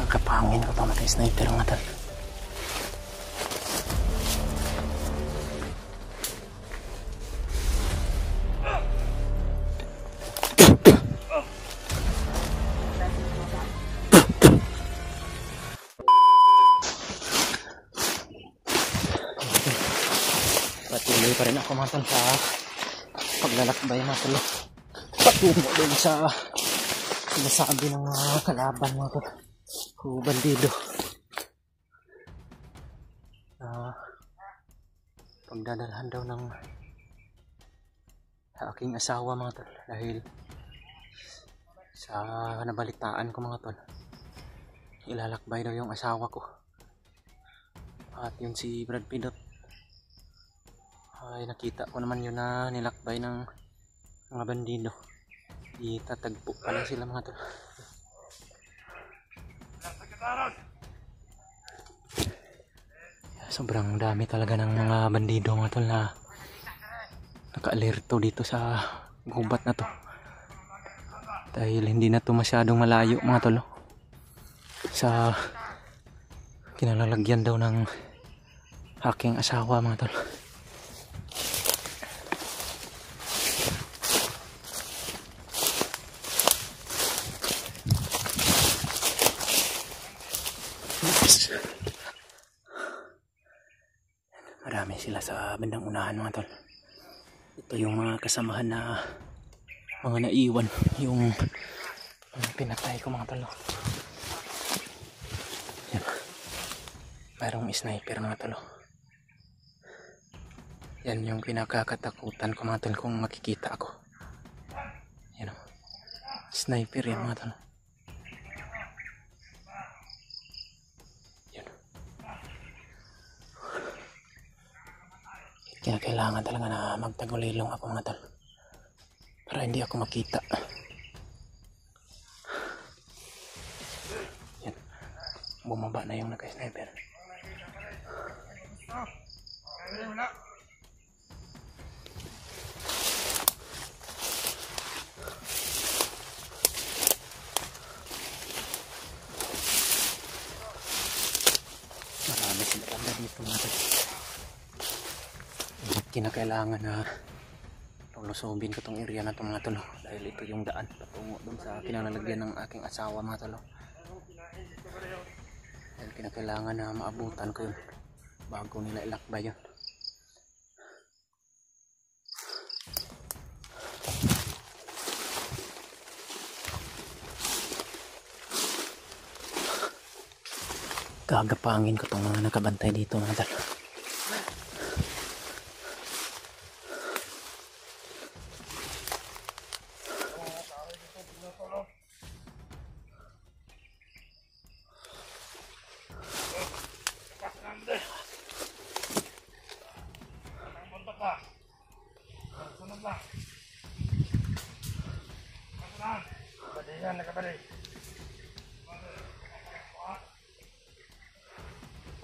Kapangin ko pamatay sniper mga tol. Patuloy pa rin ako mga tol sa paglalakbay mga tol. Patungo din sa sinasabi ng mga kalaban mga tol. Bandido. Pagdadalhan daw ng aking asawa mga tol. Dahil sa nabalitaan ko mga tol, ilalakbay daw yung asawa ko. At yun si Brad Pidot, ay nakita ko naman yun na nilakbay ng mga bandido. Itatagpo pala sila mga tol. Sobrang dami talaga ng mga bandido mga tol na naka-alerto dito sa gubat na to. Dahil hindi na to masyadong malayo mga tol sa kinalalagyan daw ng aking asawa mga tol. Marami sila sa bandang unahan mga tol. Ito yung mga kasamahan na mga naiwan, yung pinatay ko mga tol. Yan. Mayroong sniper mga tol. Yan yung pinakakatakutan ko mga tol kung makikita ako. Yan o. Sniper yan mga tol. Kaya kailangan talaga na magtagulilong ako mga tol para hindi ako makita. Yan. Bumaba na yung naka-sniper. Marami sila lang dito mga tol. Kinakailangan na lulusubin ko tong area na to mga tol, dahil ito yung daan patungo dun sa kinalalagyan ng aking asawa mga tol. Dahil kinakailangan na maabutan ko yun bago nila ilakbay yun. Gagapangin ko tong mga nakabantay dito mga tol.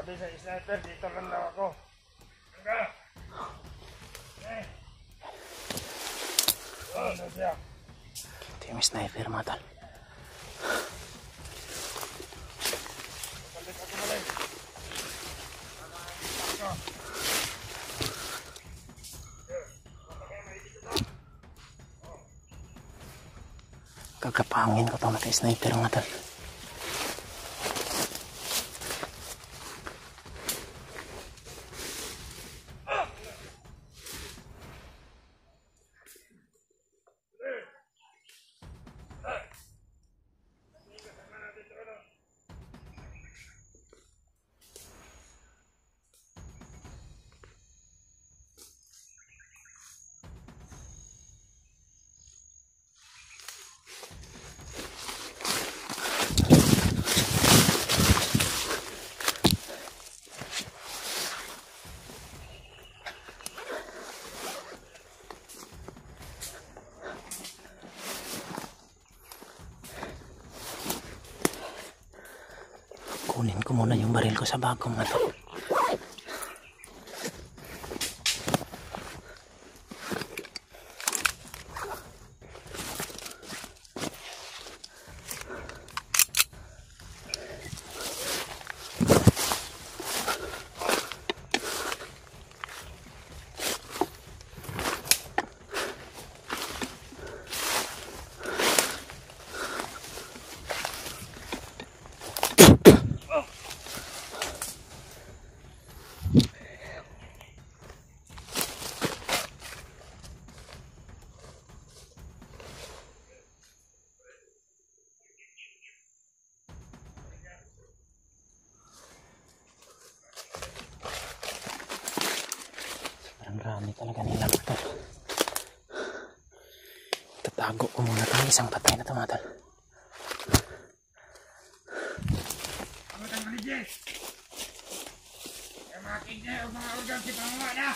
Sabi sa sniper, dito lang daw ako. Ano siya? Ito yung sniper mga tol. Balik ako balik. Gagapangin ko tong naka-sniper mga tol. Kunin ko muna yung baril ko sa bagong mga tol. talaga nila mga tol. Tatago ko muna itong isang patay na ito mga tol. Ang matang maligay. Yung mga kidney o mga organ si pangawa na.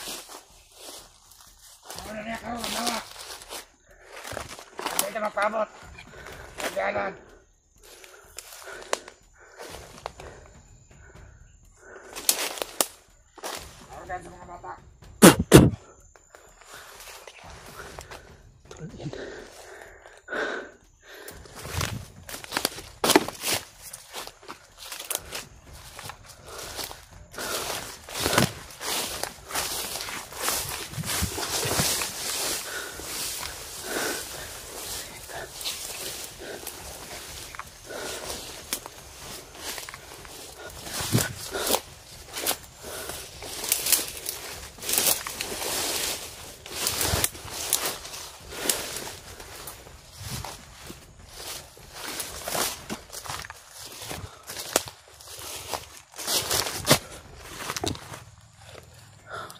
Ako na niya kao, mawa. Hindi ito magpamot. Pagyalan. Organ sa mga bata. Tuloyin.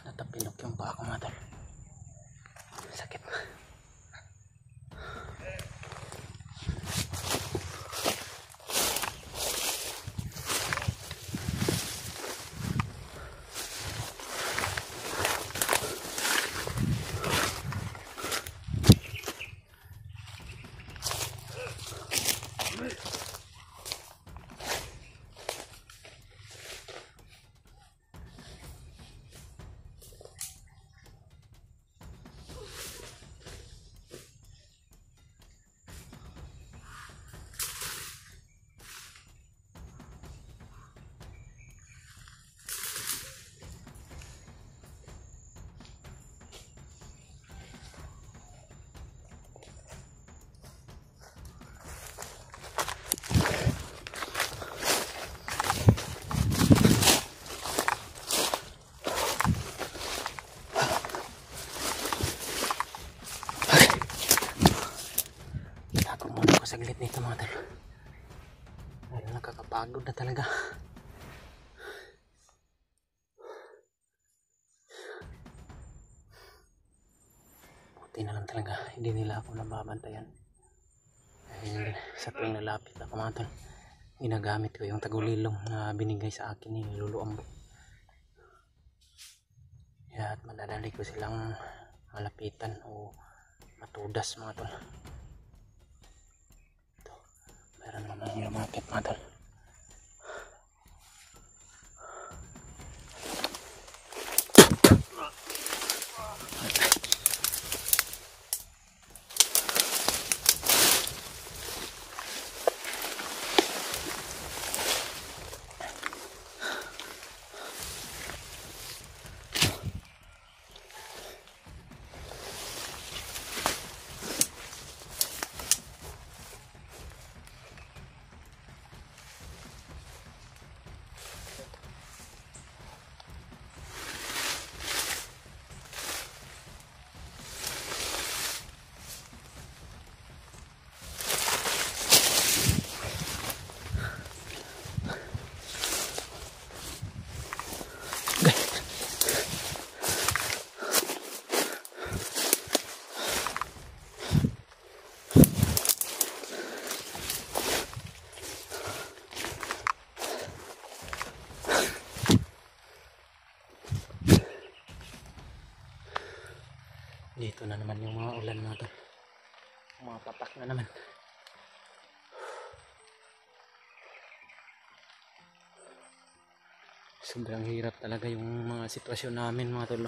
Natapilok yung paa ko mga tol. Sakit. Tago muna ako saglit nito mga tol. Dahil nakakapagod na talaga. Buti na lang talaga hindi nila ako nababantayan. Dahil sa tuwing nalapit ako mga tol, ginagamit ko yung tagulilong na binigay sa akin ni Lolo Ambo. Kaya at madadali ko silang malapitan o matudas mga tol. Ito, meron naman yung lumapit mga tol. Dito na naman yung mga ulan mga tol. Mga patak na naman. Sobrang hirap talaga yung mga sitwasyon namin mga tol.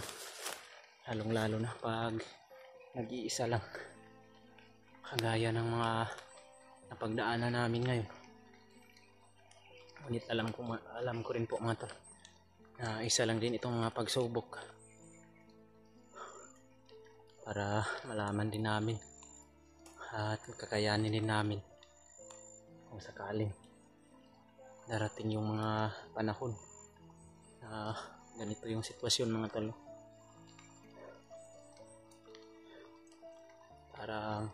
Lalong lalo na pag nag-iisa lang. Kagaya ng mga napagdaanan namin ngayon. Ngunit alam ko rin po mga tol na isa lang din itong mga pagsubok. Para malaman din namin at kakayanin din namin kung sakaling darating yung mga panahon na ganito yung sitwasyon mga tol. Parang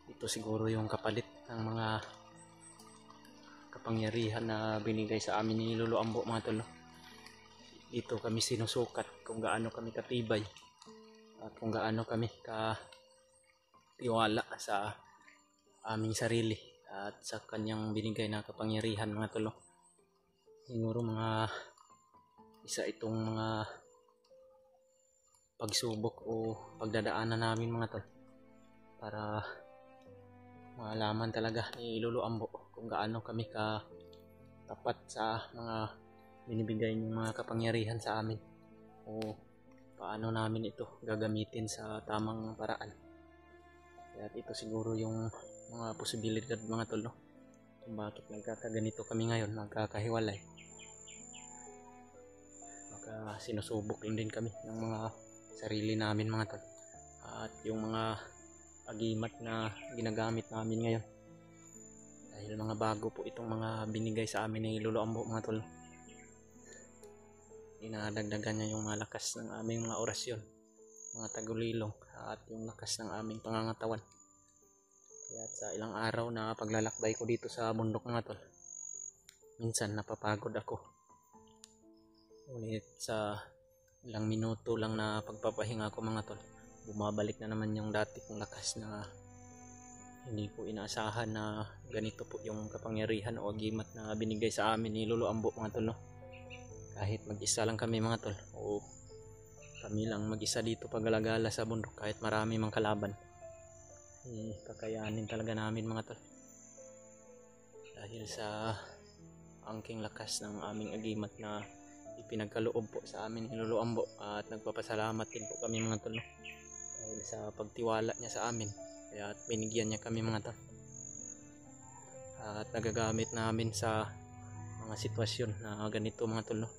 ito siguro yung kapalit ng mga kapangyarihan na binigay sa amin ni Lolo Ambo mga tol. dito kami sinusukat kung gaano kami katibay at kung gaano kami katiwala sa aming sarili at sa kanyang binigay na kapangyarihan mga tol. Siguro mga isa itong mga pagsubok o pagdadaanan namin mga tol para malaman talaga ni Lolo Ambo kung gaano kami katapat sa mga binibigay ng mga kapangyarihan sa amin o paano namin ito gagamitin sa tamang paraan. Kaya ito siguro yung mga posibilidad mga tol, no? Kung bakit nagkakaganito kami ngayon, nagkakahiwalay. Sinusubok lang din kami ng mga sarili namin mga tol at yung mga agimat na ginagamit namin ngayon dahil mga bago po itong mga binigay sa amin ni Lolo Ambo mga tol. Dinadagdagan niya yung malakas ng aming mga orasyon, mga tagulilong at yung lakas ng aming pangangatawan. Kaya sa ilang araw na paglalakbay ko dito sa bundok mga tol, minsan napapagod ako. Ulit sa ilang minuto lang na pagpapahinga ko mga tol, bumabalik na naman yung dati kong lakas na hindi ko inaasahan na ganito po yung kapangyarihan o agimat na binigay sa amin ni Lolo Ambo mga tol, no? Kahit mag-isa lang kami mga tol o kami lang mag-isa dito paggalagala sa bundok, kahit marami mang kalaban, kakayanin talaga namin mga tol dahil sa angking lakas ng aming agimat na ipinagkaloob po sa amin ni Lolo Ambo. At nagpapasalamat din po kami mga tol, no? Dahil sa pagtiwala niya sa amin, kaya binigyan niya kami mga tol at nagagamit namin sa mga sitwasyon na ganito mga tol, no?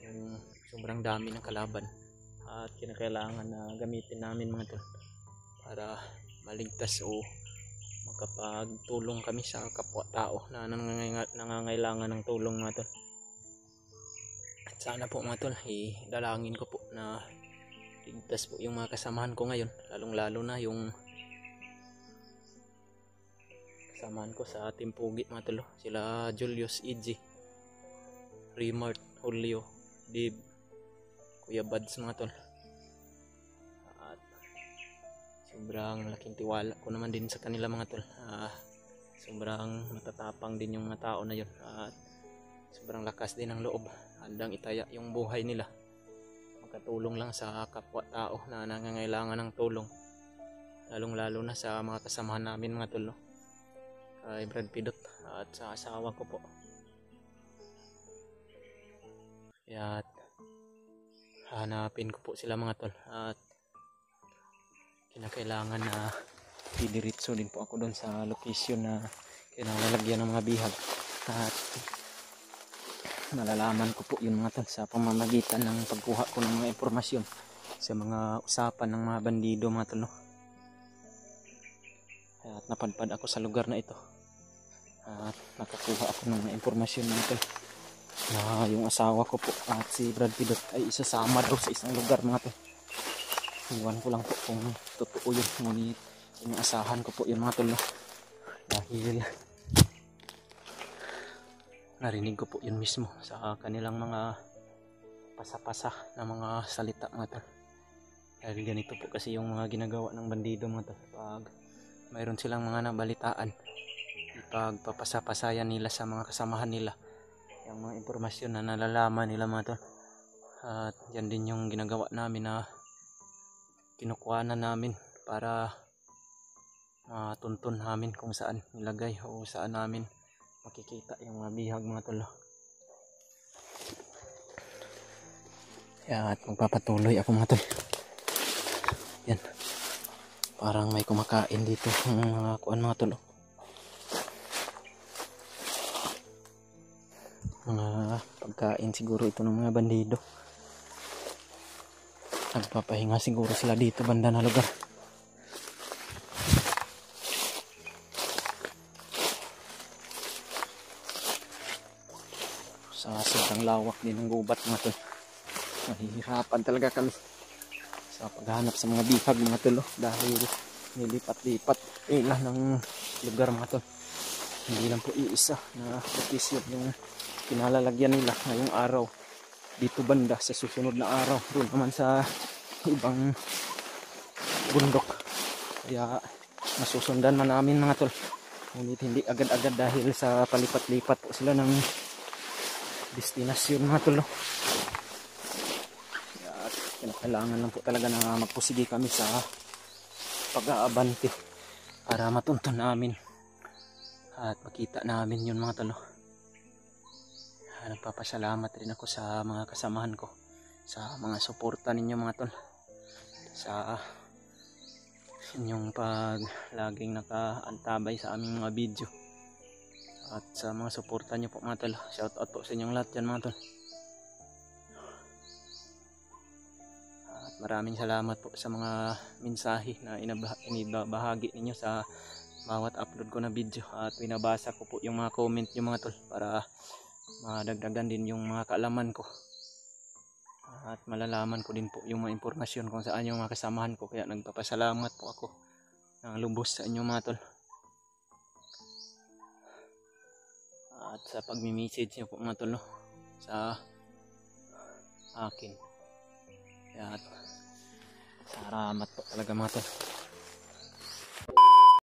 Yung sobrang dami ng kalaban at kinakailangan na gamitin namin mga tol para maligtas o makapagtulong kami sa kapwa-tao na nangangailangan ng tulong mga tol. At sana po mga tol, dalangin ko po na ligtas po yung mga kasamahan ko ngayon, lalong lalo na yung kasamahan ko sa Timpugi mga tol, sila Julius, EG, Remart, Julio, Dib, Kuya Bads mga tol. At sobrang laking tiwala ko naman din sa kanila mga tol. Sobrang matatapang din yung mga tao na yun at sobrang lakas din ng loob, handang itaya yung buhay nila makatulong lang sa kapwa-tao na nangangailangan ng tulong, lalong lalo na sa mga kasamahan namin mga tol, no? Kay Brad Pidot at sa asawa ko po. At hanapin ko po sila mga tol at kinakailangan na didiretso din po ako doon sa location na kinalalagyan ng mga bihag at malalaman ko po yun mga tol sa pamamagitan ng pagkuha ko ng mga impormasyon sa mga usapan ng mga bandido mga tol, no? At napadpad ako sa lugar na ito at nakakuha ako ng mga impormasyon mga tol na yung asawa ko po at si Brad Pidot ay isasama daw sa isang lugar mga tol. Iwan ko lang po kung totoo yun, ngunit inaasahan ko po yun mga tol, no? Dahil narinig ko po yun mismo sa kanilang mga pasapasa na mga salita mga tol. Dahil ganito po kasi yung mga ginagawa ng bandido mga tol, pag mayroon silang mga nabalitaan, ipagpapasapasayan nila sa mga kasamahan nila yung mga impormasyon na nalalaman nila mga tol. At yan din yung ginagawa namin na kinukuhanan namin para matuntun namin kung saan nilagay o saan namin makikita yung mga bihag mga tol. At magpapatuloy ako mga tol. Yan, parang may kumakain dito ng mga kuan mga tol. Mga pagkain siguro ito ng mga bandido. Nagpapahinga siguro sila dito banda na lugar. Sa sobrang lawak din ng gubat mga tol, mahihirapan talaga kami sa paghanap sa mga bihag mga tol, dahil nilipat-lipat ilan ng lugar mga tol. Hindi lang po iisa na location yung pinalalagyan nila ngayong araw dito banda sa susunod na araw doon naman sa ibang bundok. Kaya masusundan man namin mga tol, ngunit hindi agad-agad dahil sa palipat-lipat po sila ng destinasyon mga tol, no? Kaya kailangan lang po talaga na magpusigi kami sa pag-aabante para matuntun namin at makita namin yun mga tol, no? Nagpapasalamat rin ako sa mga kasamahan ko, sa mga suporta ninyo mga tol, sa inyong pag laging nakaantabay sa aming mga video at sa mga suporta nyo po mga tol. Shout out po sa inyong lahat dyan mga tol. At maraming salamat po sa mga mensahe na inibahagi ninyo sa bawat upload ko na video, at binabasa ko po yung mga comment nyo mga tol para madagdagan din yung mga kaalaman ko at malalaman ko din po yung mga impormasyon kung saan yung mga kasamahan ko. Kaya nagpapasalamat po ako ng lubos sa inyo mga tol, at sa pagmi-message nyo po mga tol, no, sa akin. Kaya salamat po talaga mga tol.